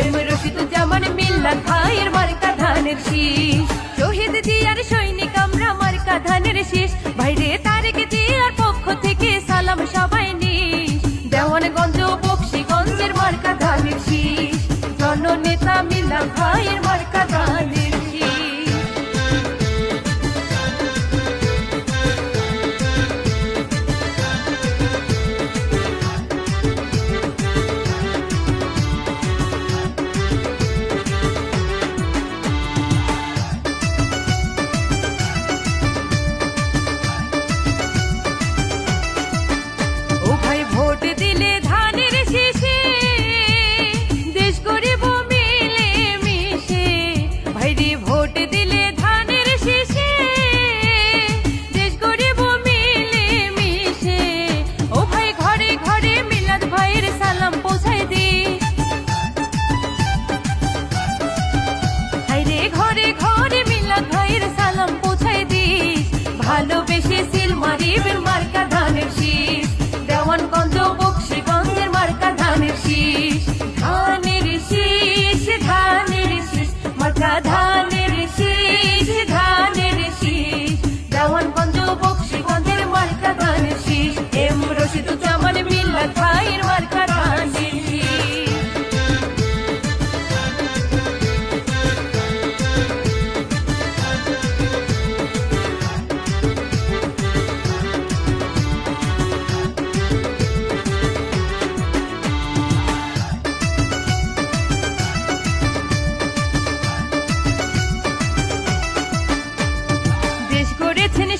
M Rashiduzzaman মিল্লাত ভাইয়ের মার্কা ধানের শীষ। শহীদ জিয়ার সৈনিক আমরা মার্কা ধানের শীষ। ভাইরে তারেক জিয়ার পক্ষ থেকে সালাম সবাই নিস। দেওয়ানগঞ্জ বকশীগঞ্জের মার্কা ধানের শীষ। জননেতা মিল্লাত ভাইয়ের মার্কা ধানের শীষ। ভোট দিলে ধানের শীষে দেশ গরিব মিলে মিশে। ভাইরে ভোট দিলে ধানের শীষে দেশ গরিব মিলে মিশে। ও ভাই ঘরে ঘরে মিলাদ ভাইয়ের সালাম পৌঁছায় দি। ভাইরে ঘরে ঘরে মিলাদ ভাইয়ের সালাম পৌঁছায় দি। ভালোবেসে সিল মারিবেন মার্কা ধানের শীষ। দেওয়ানগঞ্জ বকশীগঞ্জের মার্কা ধানের শীষ। ধানের শীষ ধানের শীষ মার্কা ধানের শীষ ধানের শীষ। দেওয়ানগঞ্জ বকশীগঞ্জের মার্কা ধানের শীষ। এম রশিদুজ্জামান মিল্লাত ভাইয়ের মার্কা ধানের শীষ।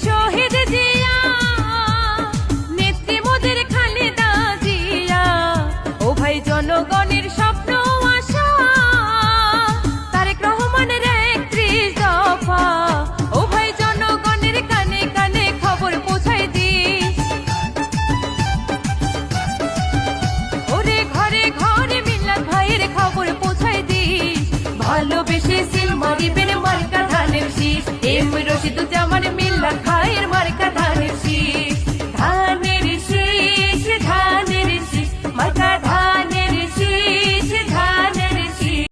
শহীদ জিয়া নেত্রী মোদের খালেদা জিয়া। ও ভাই জনগণের স্বপ্ন আশা তারেক রহমানের 31 দফা। ও ভাই জনগণের কানে কানে খবর পৌঁছায় দিস। ওরে ঘরে ঘরে মিল্লাত ভাইয়ের খবর পৌঁছায় দিস। ভালোবেসে সিল মারিবেন মার্কা ধানের শীষ। এম রশিদুজ্জামান